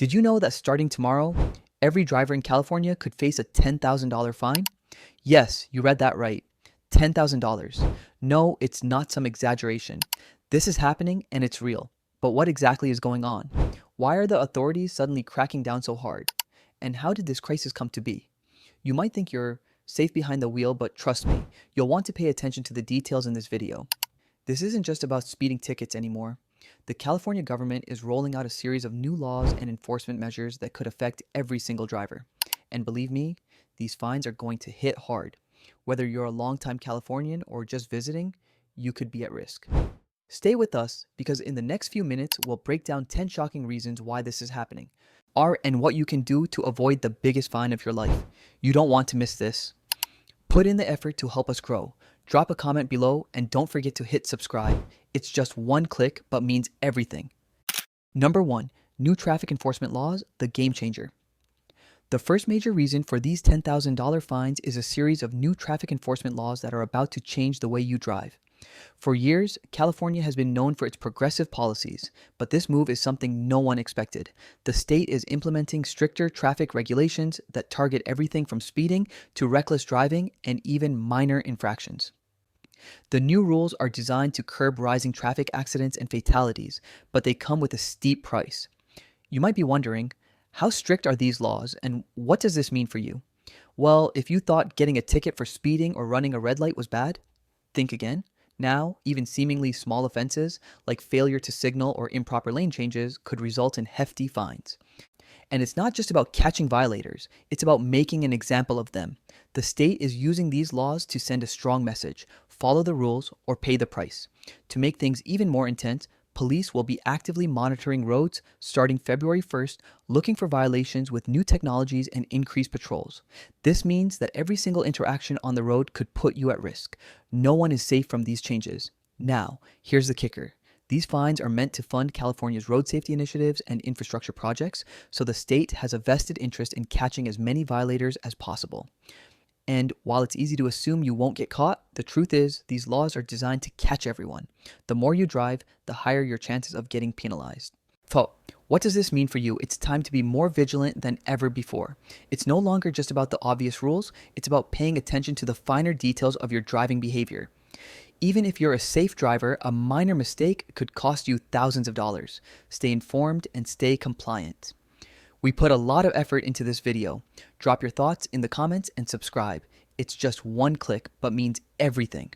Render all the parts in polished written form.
Did you know that starting tomorrow, every driver in California could face a $10,000 fine? Yes, you read that right. $10,000. No, it's not some exaggeration. This is happening and it's real. But what exactly is going on? Why are the authorities suddenly cracking down so hard? And how did this crisis come to be? You might think you're safe behind the wheel, but trust me, you'll want to pay attention to the details in this video. This isn't just about speeding tickets anymore. The California government is rolling out a series of new laws and enforcement measures that could affect every single driver. And believe me, these fines are going to hit hard. Whether you're a longtime Californian or just visiting, you could be at risk. Stay with us because in the next few minutes, we'll break down 10 shocking reasons why this is happening, and what you can do to avoid the biggest fine of your life. You don't want to miss this. Put in the effort to help us grow. Drop a comment below and don't forget to hit subscribe. It's just one click but means everything. Number 1. New traffic enforcement laws, the game changer. The first major reason for these $10,000 fines is a series of new traffic enforcement laws that are about to change the way you drive. For years, California has been known for its progressive policies, but this move is something no one expected. The state is implementing stricter traffic regulations that target everything from speeding to reckless driving and even minor infractions. The new rules are designed to curb rising traffic accidents and fatalities, but they come with a steep price. You might be wondering, how strict are these laws and what does this mean for you? Well, if you thought getting a ticket for speeding or running a red light was bad, think again. Now, even seemingly small offenses like failure to signal or improper lane changes could result in hefty fines. And it's not just about catching violators, it's about making an example of them. The state is using these laws to send a strong message: follow the rules or pay the price. To make things even more intense, police will be actively monitoring roads starting February 1st, looking for violations with new technologies and increased patrols. This means that every single interaction on the road could put you at risk. No one is safe from these changes. Now, here's the kicker. These fines are meant to fund California's road safety initiatives and infrastructure projects, so the state has a vested interest in catching as many violators as possible. And while it's easy to assume you won't get caught, the truth is these laws are designed to catch everyone. The more you drive, the higher your chances of getting penalized. So, what does this mean for you? It's time to be more vigilant than ever before. It's no longer just about the obvious rules, it's about paying attention to the finer details of your driving behavior. Even if you're a safe driver, a minor mistake could cost you thousands of dollars. Stay informed and stay compliant. We put a lot of effort into this video. Drop your thoughts in the comments and subscribe. It's just one click, but means everything.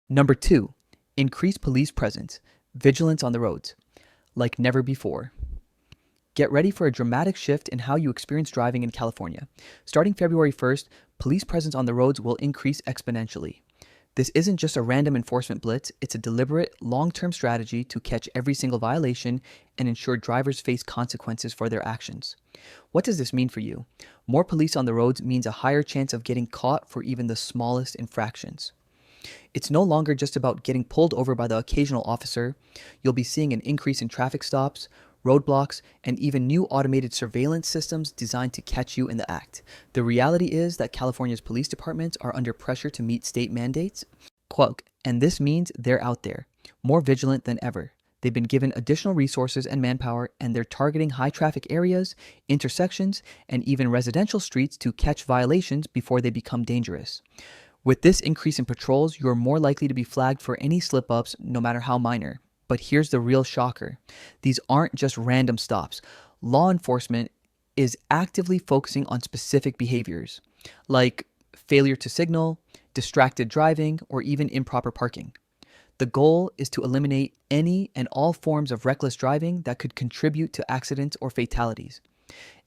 Number 2, increase police presence, vigilance on the roads, like never before. Get ready for a dramatic shift in how you experience driving in California. Starting February 1st, police presence on the roads will increase exponentially. This isn't just a random enforcement blitz, it's a deliberate, long-term strategy to catch every single violation and ensure drivers face consequences for their actions. What does this mean for you? More police on the roads means a higher chance of getting caught for even the smallest infractions. It's no longer just about getting pulled over by the occasional officer. You'll be seeing an increase in traffic stops, roadblocks, and even new automated surveillance systems designed to catch you in the act. The reality is that California's police departments are under pressure to meet state mandates, and this means they're out there, more vigilant than ever. They've been given additional resources and manpower, and they're targeting high traffic areas, intersections, and even residential streets to catch violations before they become dangerous. With this increase in patrols, you're more likely to be flagged for any slip-ups, no matter how minor. But here's the real shocker. These aren't just random stops. Law enforcement is actively focusing on specific behaviors, like failure to signal, distracted driving, or even improper parking. The goal is to eliminate any and all forms of reckless driving that could contribute to accidents or fatalities.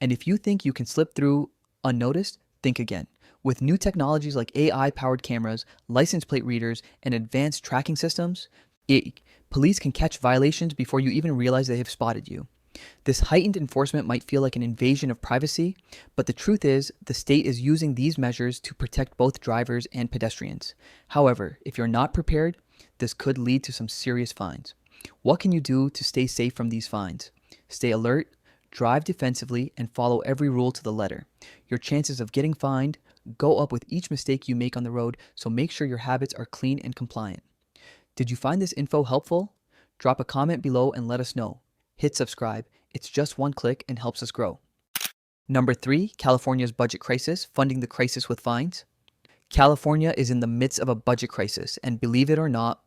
And if you think you can slip through unnoticed, think again. With new technologies like AI-powered cameras, license plate readers, and advanced tracking systems, police can catch violations before you even realize they have spotted you. This heightened enforcement might feel like an invasion of privacy, but the truth is, the state is using these measures to protect both drivers and pedestrians. However, if you're not prepared, this could lead to some serious fines. What can you do to stay safe from these fines? Stay alert, drive defensively, and follow every rule to the letter. Your chances of getting fined go up with each mistake you make on the road, so make sure your habits are clean and compliant. Did you find this info helpful? Drop a comment below and let us know. Hit subscribe, It's just one click and helps us grow. Number 3, California's budget crisis, funding the crisis with fines. California is in the midst of a budget crisis, and believe it or not,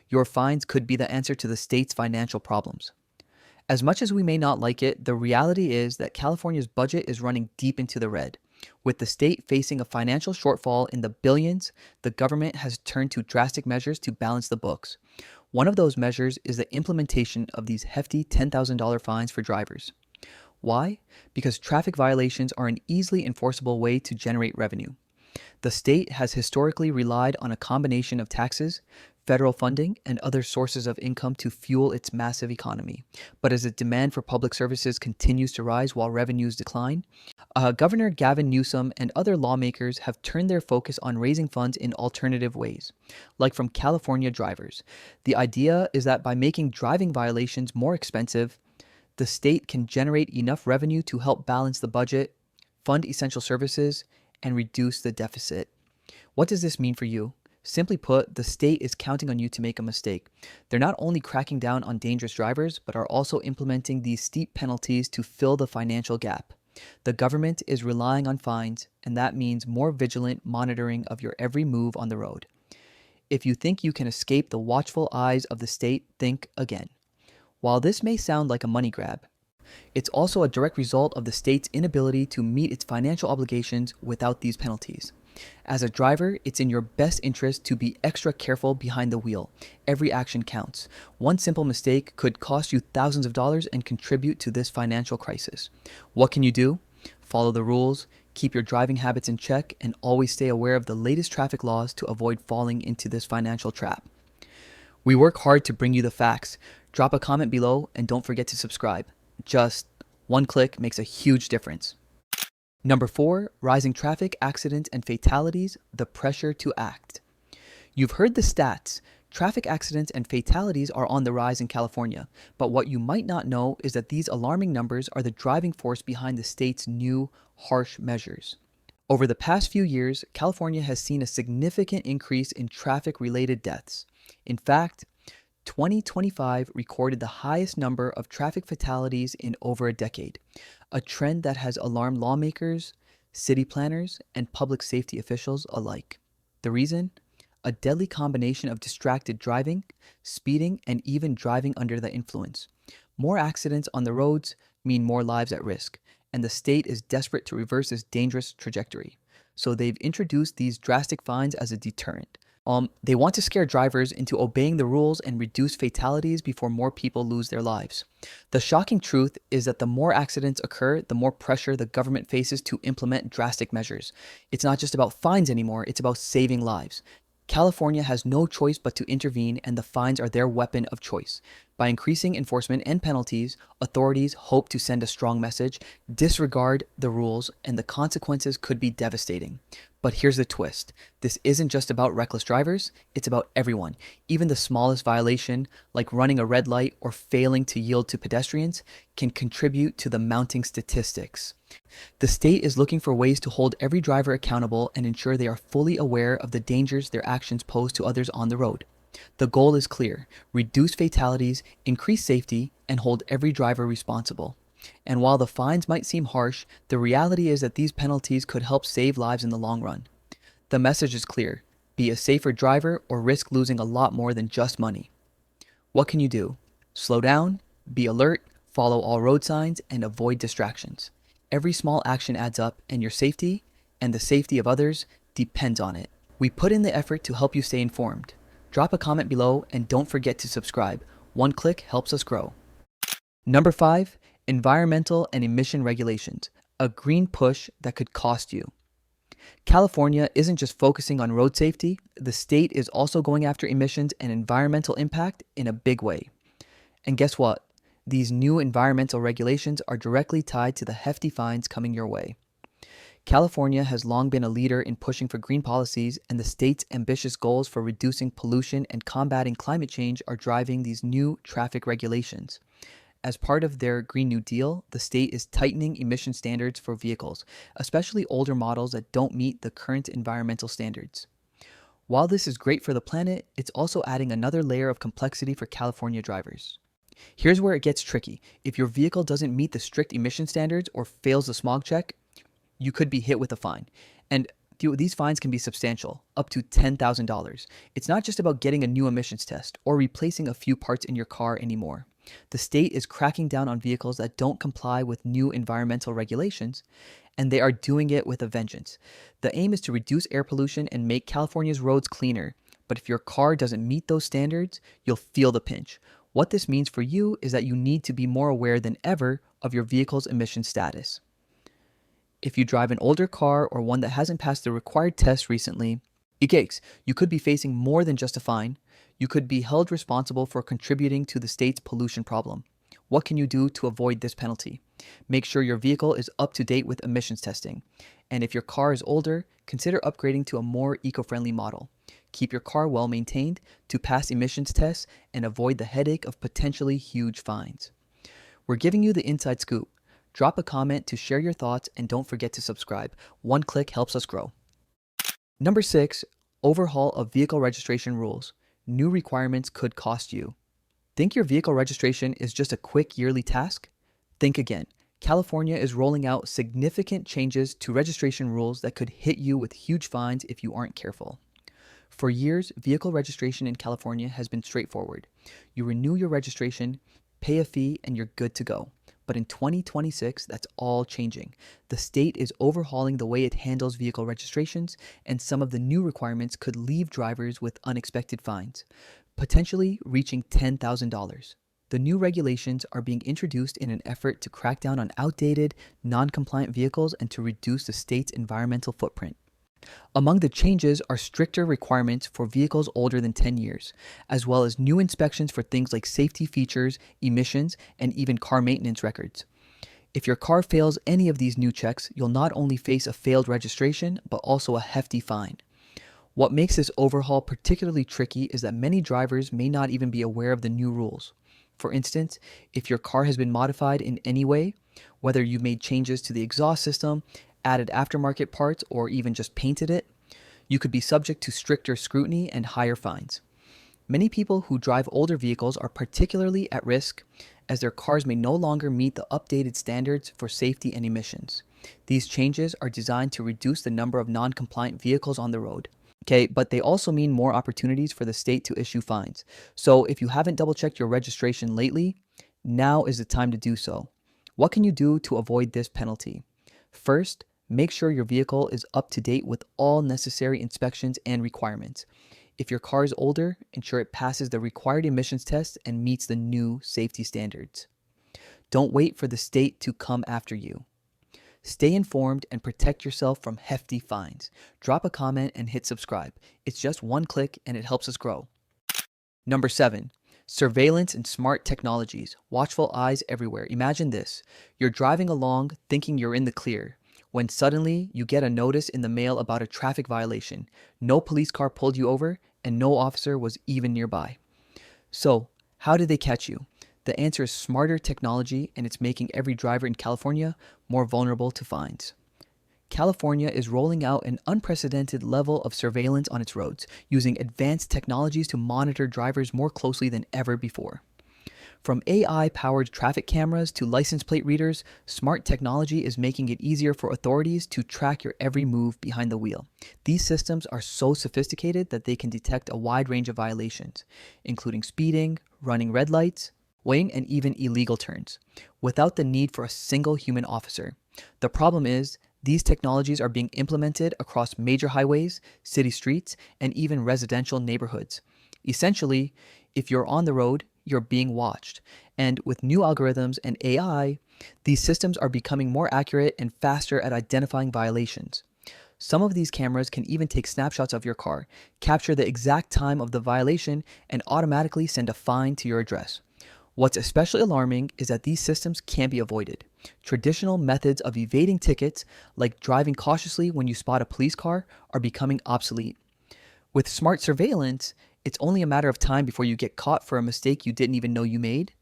your fines could be the answer to the state's financial problems. As much as we may not like it, the reality is that California's budget is running deep into the red. With the state facing a financial shortfall in the billions, the government has turned to drastic measures to balance the books. One of those measures is the implementation of these hefty $10,000 fines for drivers. Why? Because traffic violations are an easily enforceable way to generate revenue. The state has historically relied on a combination of taxes, federal funding, and other sources of income to fuel its massive economy. But as the demand for public services continues to rise while revenues decline, Governor Gavin Newsom and other lawmakers have turned their focus on raising funds in alternative ways, like from California drivers. The idea is that by making driving violations more expensive, the state can generate enough revenue to help balance the budget, fund essential services, and reduce the deficit. What does this mean for you? Simply put, the state is counting on you to make a mistake. They're not only cracking down on dangerous drivers, but are also implementing these steep penalties to fill the financial gap. The government is relying on fines, and that means more vigilant monitoring of your every move on the road. If you think you can escape the watchful eyes of the state, think again. While this may sound like a money grab, it's also a direct result of the state's inability to meet its financial obligations without these penalties. As a driver, it's in your best interest to be extra careful behind the wheel. Every action counts. One simple mistake could cost you thousands of dollars and contribute to this financial crisis. What can you do? Follow the rules, keep your driving habits in check, and always stay aware of the latest traffic laws to avoid falling into this financial trap. We work hard to bring you the facts. Drop a comment below and don't forget to subscribe. Just one click makes a huge difference. Number 4, rising traffic accidents and fatalities, the pressure to act. You've heard the stats. Traffic accidents and fatalities are on the rise in California, but what you might not know is that these alarming numbers are the driving force behind the state's new, harsh measures. Over the past few years, California has seen a significant increase in traffic-related deaths. In fact, 2025 recorded the highest number of traffic fatalities in over a decade, a trend that has alarmed lawmakers, city planners, and public safety officials alike. The reason? A deadly combination of distracted driving, speeding, and even driving under the influence. More accidents on the roads mean more lives at risk, and the state is desperate to reverse this dangerous trajectory. So they've introduced these drastic fines as a deterrent. They want to scare drivers into obeying the rules and reduce fatalities before more people lose their lives. The shocking truth is that the more accidents occur, the more pressure the government faces to implement drastic measures. It's not just about fines anymore, it's about saving lives. California has no choice but to intervene, and the fines are their weapon of choice. By increasing enforcement and penalties, authorities hope to send a strong message: disregard the rules, and the consequences could be devastating. But here's the twist. This isn't just about reckless drivers, it's about everyone. Even the smallest violation, like running a red light or failing to yield to pedestrians, can contribute to the mounting statistics. The state is looking for ways to hold every driver accountable and ensure they are fully aware of the dangers their actions pose to others on the road. The goal is clear: reduce fatalities, increase safety, and hold every driver responsible. And while the fines might seem harsh, the reality is that these penalties could help save lives in the long run. The message is clear: be a safer driver or risk losing a lot more than just money. What can you do? Slow down, be alert, follow all road signs, and avoid distractions. Every small action adds up, and your safety, and the safety of others, depends on it. We put in the effort to help you stay informed. Drop a comment below and don't forget to subscribe. One click helps us grow. Number 5, environmental and emission regulations, a green push that could cost you. California isn't just focusing on road safety, the state is also going after emissions and environmental impact in a big way. And guess what? These new environmental regulations are directly tied to the hefty fines coming your way. California has long been a leader in pushing for green policies, and the state's ambitious goals for reducing pollution and combating climate change are driving these new traffic regulations. As part of their Green New Deal, the state is tightening emission standards for vehicles, especially older models that don't meet the current environmental standards. While this is great for the planet, it's also adding another layer of complexity for California drivers. Here's where it gets tricky. If your vehicle doesn't meet the strict emission standards or fails the smog check, you could be hit with a fine. And these fines can be substantial, up to $10,000. It's not just about getting a new emissions test or replacing a few parts in your car anymore. The state is cracking down on vehicles that don't comply with new environmental regulations, and they are doing it with a vengeance. The aim is to reduce air pollution and make California's roads cleaner. But if your car doesn't meet those standards, you'll feel the pinch. What this means for you is that you need to be more aware than ever of your vehicle's emission status. If you drive an older car or one that hasn't passed the required test recently, yikes, you could be facing more than just a fine. You could be held responsible for contributing to the state's pollution problem. What can you do to avoid this penalty? Make sure your vehicle is up to date with emissions testing. And if your car is older, consider upgrading to a more eco-friendly model. Keep your car well maintained to pass emissions tests and avoid the headache of potentially huge fines. We're giving you the inside scoop. Drop a comment to share your thoughts and don't forget to subscribe. One click helps us grow. Number 6, overhaul of vehicle registration rules. New requirements could cost you. Think your vehicle registration is just a quick yearly task? Think again. California is rolling out significant changes to registration rules that could hit you with huge fines if you aren't careful. For years, vehicle registration in California has been straightforward. You renew your registration, pay a fee, and you're good to go. But in 2026, that's all changing. The state is overhauling the way it handles vehicle registrations, and some of the new requirements could leave drivers with unexpected fines, potentially reaching $10,000. The new regulations are being introduced in an effort to crack down on outdated, non-compliant vehicles and to reduce the state's environmental footprint. Among the changes are stricter requirements for vehicles older than 10 years, as well as new inspections for things like safety features, emissions, and even car maintenance records. If your car fails any of these new checks, you'll not only face a failed registration, but also a hefty fine. What makes this overhaul particularly tricky is that many drivers may not even be aware of the new rules. For instance, if your car has been modified in any way, whether you made changes to the exhaust system, added aftermarket parts, or even just painted it, you could be subject to stricter scrutiny and higher fines. Many people who drive older vehicles are particularly at risk as their cars may no longer meet the updated standards for safety and emissions. These changes are designed to reduce the number of non-compliant vehicles on the road. Okay, but they also mean more opportunities for the state to issue fines. So if you haven't double-checked your registration lately, now is the time to do so. What can you do to avoid this penalty? First, make sure your vehicle is up to date with all necessary inspections and requirements. If your car is older, ensure it passes the required emissions test and meets the new safety standards. Don't wait for the state to come after you. Stay informed and protect yourself from hefty fines. Drop a comment and hit subscribe. It's just one click and it helps us grow. Number 7, surveillance and smart technologies. Watchful eyes everywhere. Imagine this. You're driving along thinking you're in the clear, when suddenly you get a notice in the mail about a traffic violation. No police car pulled you over and no officer was even nearby. So, how did they catch you? The answer is smarter technology, and it's making every driver in California more vulnerable to fines. California is rolling out an unprecedented level of surveillance on its roads, using advanced technologies to monitor drivers more closely than ever before. From AI-powered traffic cameras to license plate readers, smart technology is making it easier for authorities to track your every move behind the wheel. These systems are so sophisticated that they can detect a wide range of violations, including speeding, running red lights, weighing, and even illegal turns, without the need for a single human officer. The problem is, these technologies are being implemented across major highways, city streets, and even residential neighborhoods. Essentially, if you're on the road, you're being watched. And with new algorithms and AI, these systems are becoming more accurate and faster at identifying violations. Some of these cameras can even take snapshots of your car, capture the exact time of the violation, and automatically send a fine to your address. What's especially alarming is that these systems can't be avoided. Traditional methods of evading tickets, like driving cautiously when you spot a police car, are becoming obsolete. With smart surveillance, it's only a matter of time before you get caught for a mistake you didn't even know you made.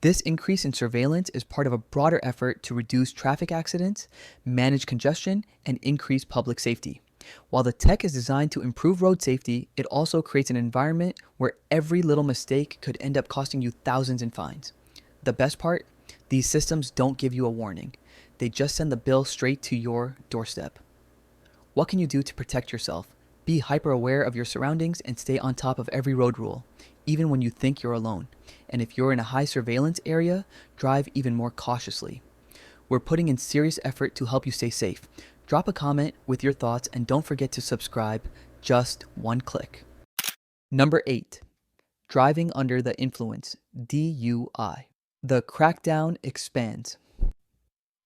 This increase in surveillance is part of a broader effort to reduce traffic accidents, manage congestion, and increase public safety. While the tech is designed to improve road safety, it also creates an environment where every little mistake could end up costing you thousands in fines. The best part? These systems don't give you a warning. They just send the bill straight to your doorstep. What can you do to protect yourself? Be hyper aware of your surroundings and stay on top of every road rule, even when you think you're alone. And if you're in a high surveillance area, drive even more cautiously. We're putting in serious effort to help you stay safe. Drop a comment with your thoughts and don't forget to subscribe. Just one click. Number 8. Driving under the influence, DUI. The crackdown expands.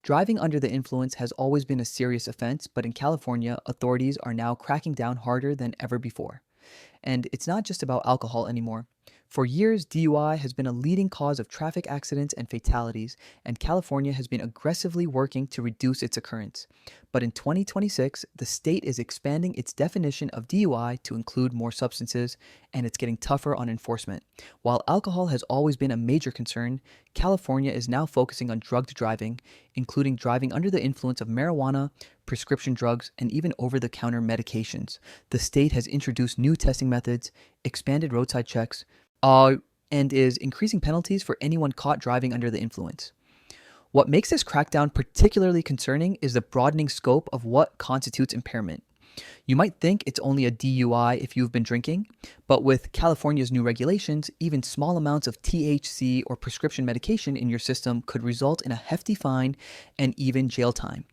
Driving under the influence has always been a serious offense, but in California, authorities are now cracking down harder than ever before. And it's not just about alcohol anymore. For years, DUI has been a leading cause of traffic accidents and fatalities, and California has been aggressively working to reduce its occurrence. But in 2026, the state is expanding its definition of DUI to include more substances, and it's getting tougher on enforcement. While alcohol has always been a major concern, California is now focusing on drugged driving, including driving under the influence of marijuana, prescription drugs, and even over-the-counter medications. The state has introduced new testing methods, expanded roadside checks, and is increasing penalties for anyone caught driving under the influence. What makes this crackdown particularly concerning is the broadening scope of what constitutes impairment. You might think it's only a DUI if you've been drinking, but with California's new regulations, even small amounts of THC or prescription medication in your system could result in a hefty fine and even jail time.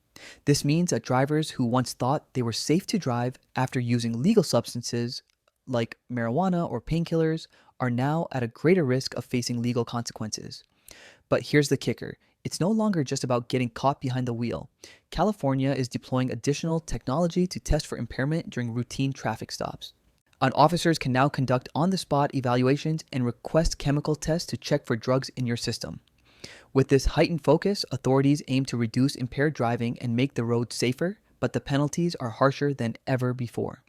This means that drivers who once thought they were safe to drive after using legal substances like marijuana or painkillers are now at a greater risk of facing legal consequences. But here's the kicker. It's no longer just about getting caught behind the wheel. California is deploying additional technology to test for impairment during routine traffic stops. Officers can now conduct on-the-spot evaluations and request chemical tests to check for drugs in your system. With this heightened focus, authorities aim to reduce impaired driving and make the roads safer, but the penalties are harsher than ever before.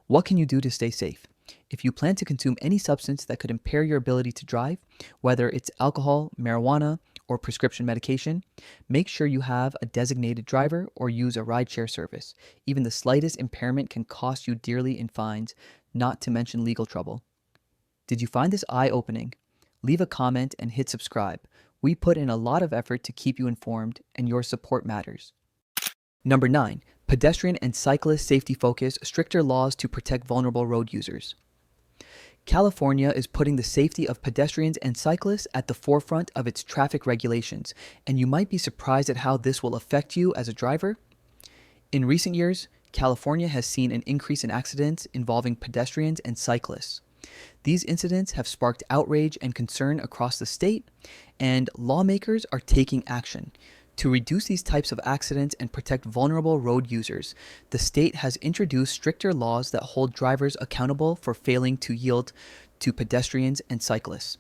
What can you do to stay safe? If you plan to consume any substance that could impair your ability to drive, whether it's alcohol, marijuana, or prescription medication, make sure you have a designated driver or use a rideshare service. Even the slightest impairment can cost you dearly in fines, not to mention legal trouble. Did you find this eye-opening? Leave a comment and hit subscribe. We put in a lot of effort to keep you informed, and your support matters. Number 9. Pedestrian and cyclist safety focus, stricter laws to protect vulnerable road users. California is putting the safety of pedestrians and cyclists at the forefront of its traffic regulations, and you might be surprised at how this will affect you as a driver. In recent years, California has seen an increase in accidents involving pedestrians and cyclists. These incidents have sparked outrage and concern across the state, and lawmakers are taking action. To reduce these types of accidents and protect vulnerable road users, the state has introduced stricter laws that hold drivers accountable for failing to yield to pedestrians and cyclists.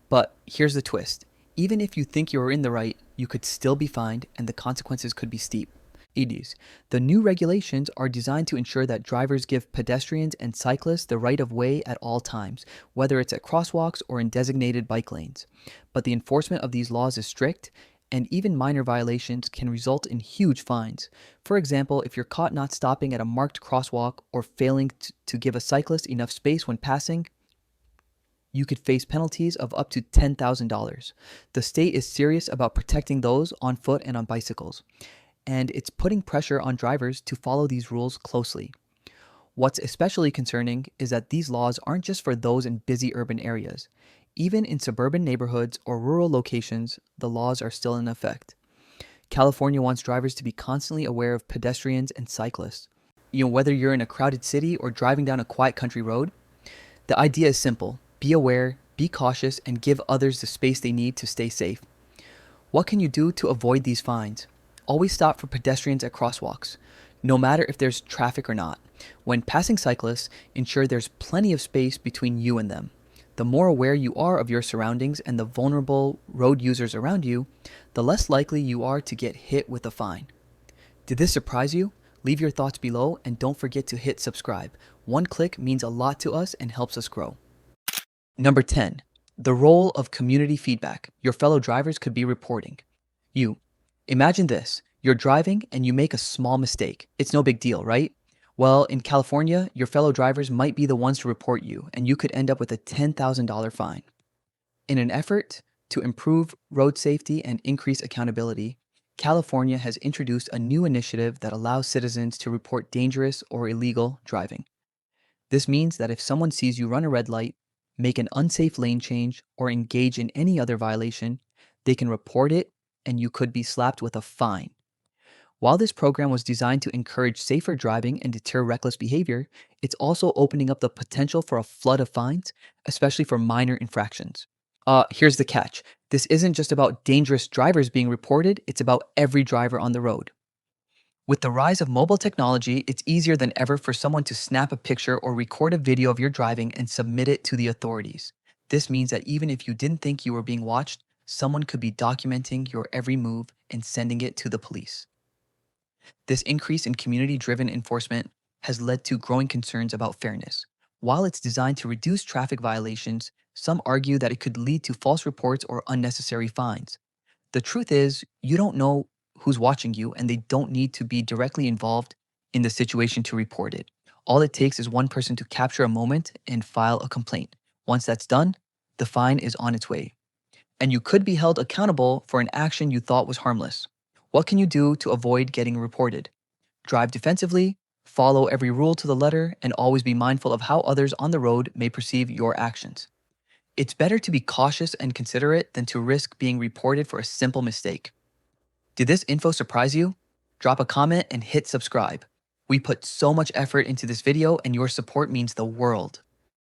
But here's the twist. Even if you think you are in the right, you could still be fined and the consequences could be steep. The new regulations are designed to ensure that drivers give pedestrians and cyclists the right of way at all times, whether it's at crosswalks or in designated bike lanes. But the enforcement of these laws is strict, and even minor violations can result in huge fines. For example, if you're caught not stopping at a marked crosswalk or failing to give a cyclist enough space when passing, you could face penalties of up to $10,000. The state is serious about protecting those on foot and on bicycles, and it's putting pressure on drivers to follow these rules closely. What's especially concerning is that these laws aren't just for those in busy urban areas. Even in suburban neighborhoods or rural locations, the laws are still in effect. California wants drivers to be constantly aware of pedestrians and cyclists. Whether you're in a crowded city or driving down a quiet country road, the idea is simple. Be aware, be cautious, and give others the space they need to stay safe. What can you do to avoid these fines? Always stop for pedestrians at crosswalks, no matter if there's traffic or not. When passing cyclists, ensure there's plenty of space between you and them. The more aware you are of your surroundings and the vulnerable road users around you, the less likely you are to get hit with a fine. Did this surprise you? Leave your thoughts below and don't forget to hit subscribe. One click means a lot to us and helps us grow. Number 10. The role of community feedback. Your fellow drivers could be reporting. Imagine this. You're driving and you make a small mistake. It's no big deal, right? Well, in California, your fellow drivers might be the ones to report you, and you could end up with a $10,000 fine. In an effort to improve road safety and increase accountability, California has introduced a new initiative that allows citizens to report dangerous or illegal driving. This means that if someone sees you run a red light, make an unsafe lane change, or engage in any other violation, they can report it and you could be slapped with a fine. While this program was designed to encourage safer driving and deter reckless behavior, it's also opening up the potential for a flood of fines, especially for minor infractions. Here's the catch. This isn't just about dangerous drivers being reported, it's about every driver on the road. With the rise of mobile technology, it's easier than ever for someone to snap a picture or record a video of your driving and submit it to the authorities. This means that even if you didn't think you were being watched, someone could be documenting your every move and sending it to the police. This increase in community-driven enforcement has led to growing concerns about fairness. While it's designed to reduce traffic violations, some argue that it could lead to false reports or unnecessary fines. The truth is, you don't know who's watching you, and they don't need to be directly involved in the situation to report it. All it takes is one person to capture a moment and file a complaint. Once that's done, the fine is on its way. And you could be held accountable for an action you thought was harmless. What can you do to avoid getting reported? Drive defensively, follow every rule to the letter, and always be mindful of how others on the road may perceive your actions. It's better to be cautious and considerate than to risk being reported for a simple mistake. Did this info surprise you? Drop a comment and hit subscribe. We put so much effort into this video and your support means the world.